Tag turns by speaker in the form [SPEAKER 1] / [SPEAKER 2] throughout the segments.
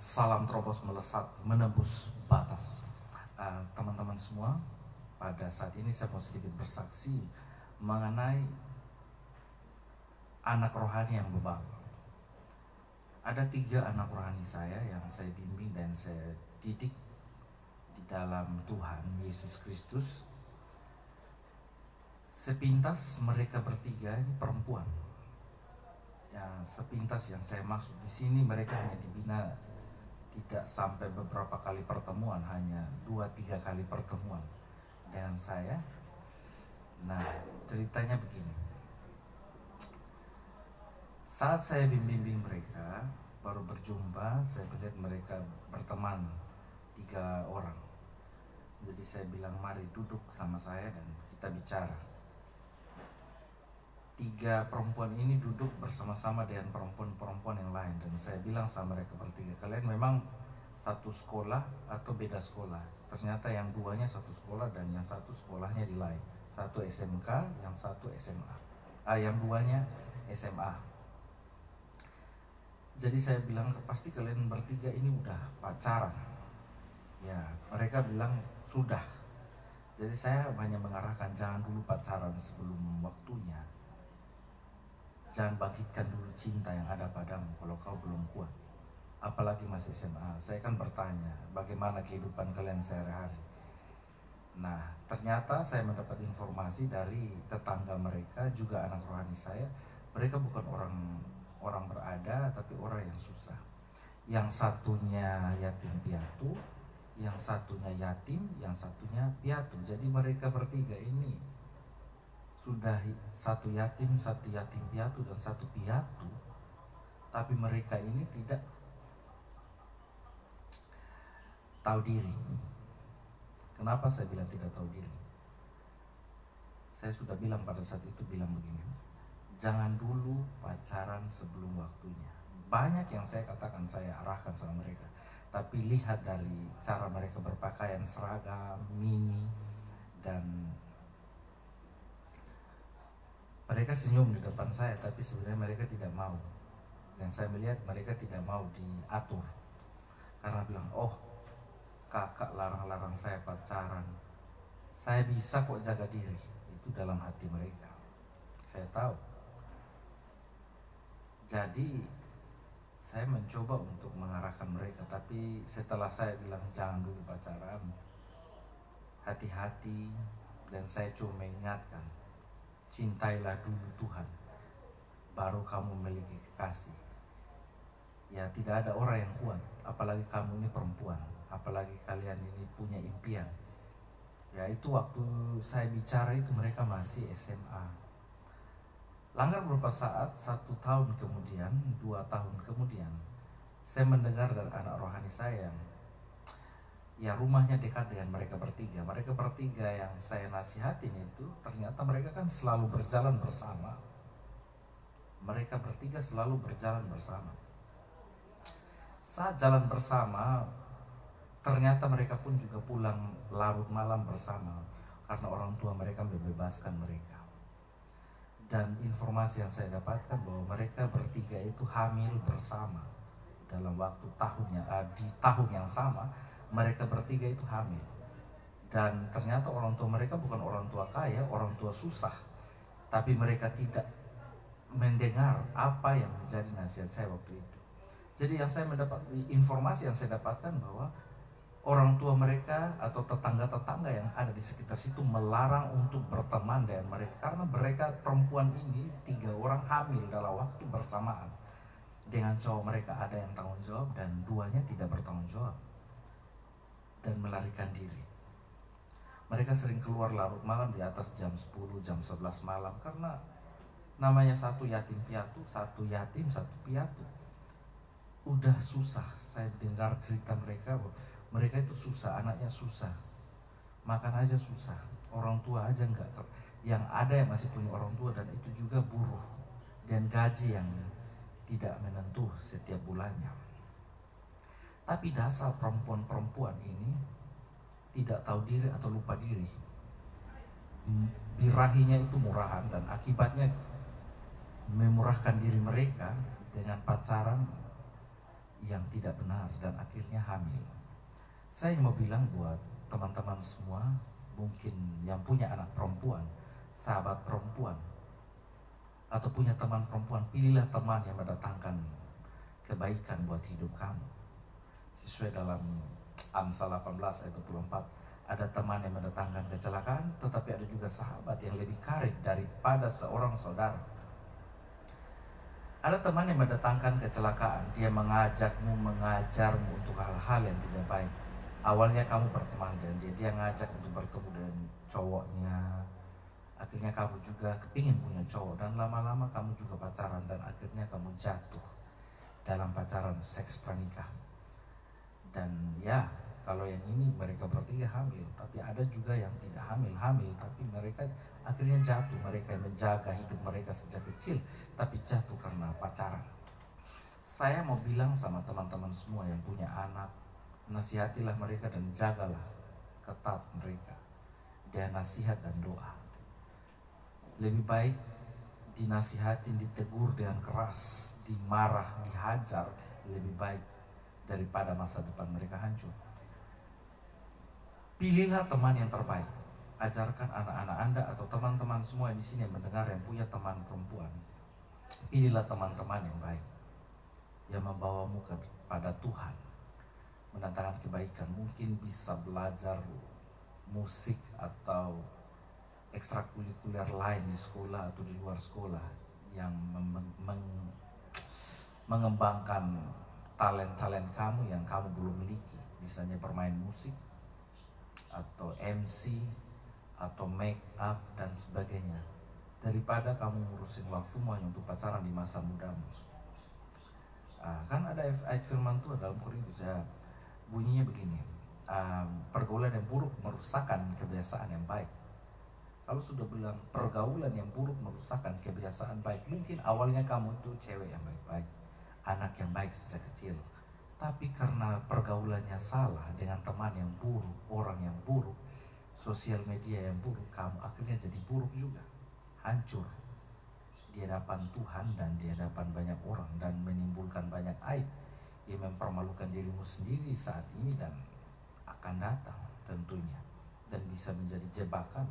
[SPEAKER 1] Salam terobos melesat menembus batas. Teman-teman semua, pada saat ini saya mau sedikit bersaksi mengenai anak rohani yang bebal. Ada 3 anak rohani saya yang saya bimbing dan saya didik di dalam Tuhan Yesus Kristus. Sepintas mereka bertiga ini perempuan. Sepintas yang saya maksud di sini, mereka hanya dibina tidak sampai beberapa kali pertemuan, hanya 2-3 kali pertemuan dengan saya. Nah, ceritanya begini. Saat saya bimbing mereka, baru berjumpa, saya melihat mereka berteman 3 orang. Jadi saya bilang, mari duduk sama saya dan kita bicara. 3 perempuan ini duduk bersama-sama dengan perempuan-perempuan yang lain, dan saya bilang sama mereka bertiga, kalian memang satu sekolah atau beda sekolah? Ternyata yang 2-nya satu sekolah dan yang satu sekolahnya di lain. Satu SMK, yang satu SMA. Yang 2-nya SMA. Jadi saya bilang, pasti kalian bertiga ini udah pacaran. Ya, mereka bilang sudah. Jadi saya hanya mengarahkan, jangan dulu pacaran sebelum waktunya. Jangan bangkitkan dulu cinta yang ada padamu kalau kau belum kuat, apalagi masih SMA. Saya kan bertanya, bagaimana kehidupan kalian sehari-hari? Nah, ternyata saya mendapat informasi dari tetangga mereka, juga anak rohani saya. Mereka bukan orang berada, tapi orang yang susah. Yang satunya yatim piatu, yang satunya yatim, yang satunya piatu. Jadi mereka bertiga ini sudah satu yatim piatu dan satu piatu, tapi mereka ini tidak tahu diri. Kenapa saya bilang tidak tahu diri? Saya sudah bilang pada saat itu, bilang begini, jangan dulu pacaran sebelum waktunya. Banyak yang saya katakan, saya arahkan sama mereka, tapi lihat dari cara mereka berpakaian seragam, mini, dan mereka senyum di depan saya, tapi sebenarnya mereka tidak mau. Dan saya melihat mereka tidak mau diatur. Karena bilang, oh kakak larang-larang saya pacaran, saya bisa kok jaga diri. Itu dalam hati mereka, saya tahu. Jadi saya mencoba untuk mengarahkan mereka, tapi setelah saya bilang jangan dulu pacaran, hati-hati. Dan saya cuma mengingatkan, cintailah dulu Tuhan, baru kamu memiliki kekasih. Ya, tidak ada orang yang kuat, apalagi kamu ini perempuan, apalagi kalian ini punya impian. Ya, itu waktu saya bicara itu mereka masih SMA. Langgar beberapa saat, 1 tahun kemudian, 2 tahun kemudian, saya mendengar dari anak rohani saya, ya rumahnya dekat dengan mereka bertiga. Mereka bertiga yang saya nasihatin itu, ternyata mereka kan selalu berjalan bersama. Mereka bertiga selalu berjalan bersama. Saat jalan bersama, ternyata mereka pun juga pulang larut malam bersama, karena orang tua mereka membebaskan mereka. Dan informasi yang saya dapatkan bahwa mereka bertiga itu hamil bersama dalam waktu di tahun yang sama. Mereka bertiga itu hamil. Dan ternyata orang tua mereka bukan orang tua kaya, orang tua susah, tapi mereka tidak mendengar apa yang menjadi nasihat saya waktu itu. Jadi yang saya mendapat informasi yang saya dapatkan bahwa orang tua mereka atau tetangga-tetangga yang ada di sekitar situ melarang untuk berteman dengan mereka, karena mereka perempuan ini 3 orang hamil dalam waktu bersamaan dengan cowok mereka. Ada yang tanggung jawab dan 2-nya tidak bertanggung jawab dan melarikan diri. Mereka sering keluar larut malam di atas jam 10, jam 11 malam, karena namanya satu yatim piatu, satu yatim, satu piatu. Udah susah. Saya dengar cerita mereka itu susah, anaknya susah, makan aja susah, orang tua aja enggak. Yang ada yang masih punya orang tua, dan itu juga buruh dan gaji yang tidak menentu setiap bulannya. Tapi dasar perempuan-perempuan ini tidak tahu diri atau lupa diri. Birahinya itu murahan, dan akibatnya memurahkan diri mereka dengan pacaran yang tidak benar dan akhirnya hamil. Saya mau bilang buat teman-teman semua, mungkin yang punya anak perempuan, sahabat perempuan, atau punya teman perempuan, pilihlah teman yang mendatangkan kebaikan buat hidup kamu. Sesuai dalam Amsal 18 ayat 24, ada teman yang mendatangkan kecelakaan, tetapi ada juga sahabat yang lebih karib daripada seorang saudara. Ada teman yang mendatangkan kecelakaan, dia mengajarmu untuk hal-hal yang tidak baik. Awalnya kamu berteman dengan dia ngajak untuk bertemu dengan cowoknya. Akhirnya kamu juga kepingin punya cowok, dan lama-lama kamu juga pacaran, dan akhirnya kamu jatuh dalam pacaran seks pranikah. Dan ya, kalau yang ini mereka bertiga hamil, tapi ada juga yang tidak hamil, tapi mereka akhirnya jatuh. Mereka yang menjaga hidup mereka sejak kecil, tapi jatuh karena pacaran. Saya mau bilang sama teman-teman semua yang punya anak, nasihatilah mereka dan jagalah ketat mereka dengan nasihat dan doa. Lebih baik dinasihatin, ditegur dengan keras, dimarah, dihajar, lebih baik daripada masa depan mereka hancur. Pilihlah teman yang terbaik. Ajarkan anak-anak Anda atau teman-teman semua di sini yang mendengar yang punya teman perempuan, pilihlah teman-teman yang baik, yang membawamu kepada Tuhan, mendatangkan kebaikan. Mungkin bisa belajar musik atau ekstrakurikuler lain di sekolah atau di luar sekolah yang mengembangkan talent kamu yang kamu belum miliki. Misalnya bermain musik atau MC atau make up dan sebagainya, daripada kamu ngurusin waktumu hanya untuk pacaran di masa mudamu. Kan ada ayat firman Tuhan dalam Korintus ya, bunyinya begini, pergaulan yang buruk merusakkan kebiasaan yang baik. Kalau sudah bilang pergaulan yang buruk merusakkan kebiasaan baik, mungkin awalnya kamu itu cewek yang baik-baik, anak yang baik sejak kecil, tapi karena pergaulannya salah dengan teman yang buruk, orang yang buruk, sosial media yang buruk, kamu akhirnya jadi buruk juga, hancur di hadapan Tuhan dan di hadapan banyak orang, dan menimbulkan banyak aib yang mempermalukan dirimu sendiri saat ini dan akan datang tentunya, dan bisa menjadi jebakan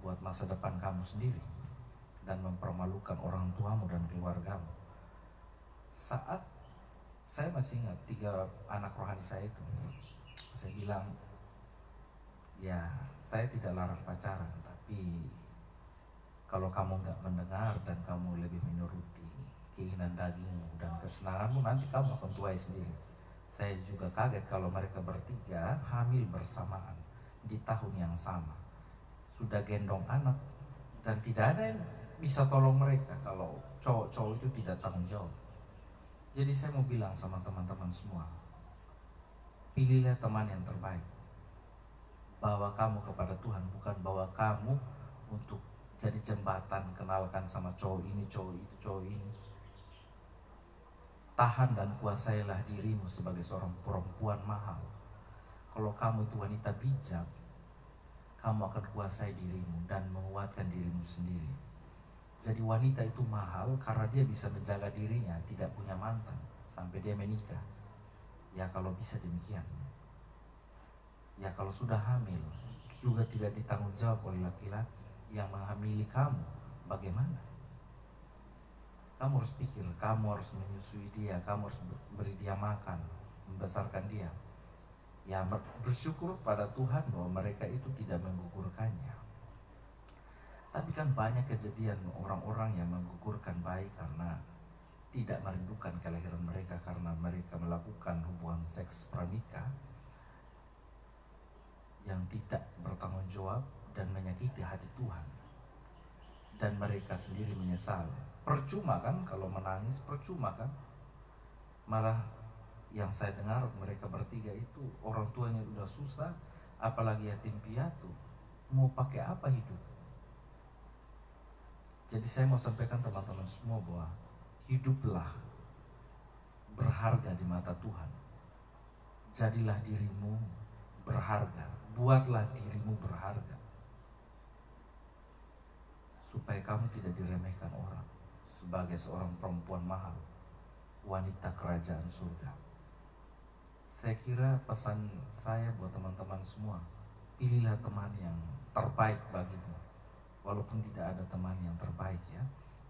[SPEAKER 1] buat masa depan kamu sendiri dan mempermalukan orang tuamu dan keluargamu. Saat saya masih ingat 3 anak rohani saya itu, saya bilang, ya saya tidak larang pacaran, tapi kalau kamu nggak mendengar dan kamu lebih menuruti keinginan dagingmu dan kesenanganmu, nanti kamu akan tuai sendiri. Saya juga kaget kalau mereka bertiga hamil bersamaan di tahun yang sama, sudah gendong anak, dan tidak ada yang bisa tolong mereka kalau cowok-cowok itu tidak tanggung jawab. Jadi saya mau bilang sama teman-teman semua, pilihlah teman yang terbaik. Bawa kamu kepada Tuhan, bukan bawa kamu untuk jadi jembatan, kenalkan sama cowok ini, cowok itu, cowok ini. Tahan dan kuasailah dirimu sebagai seorang perempuan mahal. Kalau kamu itu wanita bijak, kamu akan kuasai dirimu dan menguatkan dirimu sendiri. Jadi wanita itu mahal karena dia bisa menjaga dirinya, tidak punya mantan sampai dia menikah. Ya kalau bisa demikian. Ya kalau sudah hamil juga tidak ditanggung jawab oleh laki-laki yang menghamili kamu. Bagaimana? Kamu harus pikir, kamu harus menyusui dia, kamu harus beri dia makan, membesarkan dia. Ya bersyukur pada Tuhan bahwa mereka itu tidak menggugurkannya. Tapi kan banyak kejadian orang-orang yang menggugurkan bayi karena tidak merindukan kelahiran mereka, karena mereka melakukan hubungan seks pranikah yang tidak bertanggung jawab dan menyakiti hati Tuhan, dan mereka sendiri menyesal. Percuma kan kalau menangis, percuma kan. Malah yang saya dengar mereka bertiga itu orang tuanya udah susah, apalagi yatim piatu, mau pakai apa hidup? Jadi saya mau sampaikan teman-teman semua bahwa hiduplah berharga di mata Tuhan. Jadilah dirimu berharga, buatlah dirimu berharga, supaya kamu tidak diremehkan orang sebagai seorang perempuan mahal, wanita kerajaan surga. Saya kira pesan saya buat teman-teman semua, pilihlah teman yang terbaik bagimu. Walaupun tidak ada teman yang terbaik ya,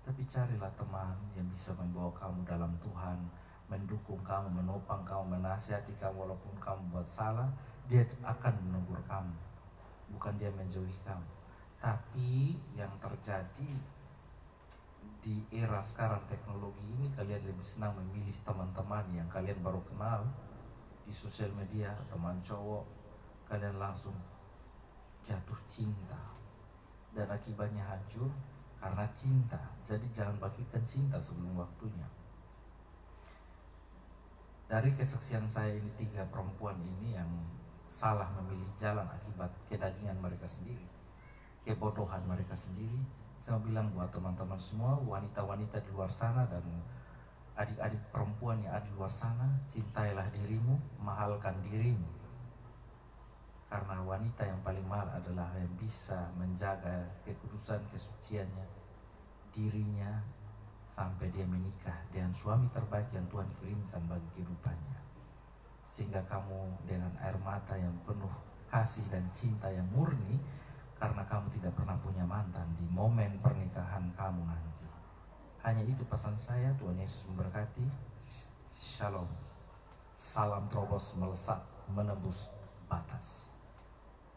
[SPEAKER 1] tapi carilah teman yang bisa membawa kamu dalam Tuhan, mendukung kamu, menopang kamu, menasihati kamu. Walaupun kamu buat salah, dia akan menegur kamu, bukan dia menjauhi kamu. Tapi yang terjadi di era sekarang teknologi ini, kalian lebih senang memilih teman-teman yang kalian baru kenal di sosial media, teman cowok, kalian langsung jatuh cinta dan akibatnya hancur karena cinta. Jadi jangan bagikan cinta sebelum waktunya. Dari kesaksian saya ini, 3 perempuan ini yang salah memilih jalan akibat kedagingan mereka sendiri, kebodohan mereka sendiri. Saya bilang buat teman-teman semua, wanita-wanita di luar sana dan adik-adik perempuan yang ada di luar sana, cintailah dirimu, mahalkan dirimu. Karena wanita yang paling mahal adalah yang bisa menjaga kekudusan, kesuciannya, dirinya, sampai dia menikah dengan suami terbaik yang Tuhan kirimkan bagi kehidupannya. Sehingga kamu dengan air mata yang penuh kasih dan cinta yang murni, karena kamu tidak pernah punya mantan di momen pernikahan kamu nanti. Hanya itu pesan saya. Tuhan Yesus memberkati. Shalom. Salam terobos melesat menembus batas.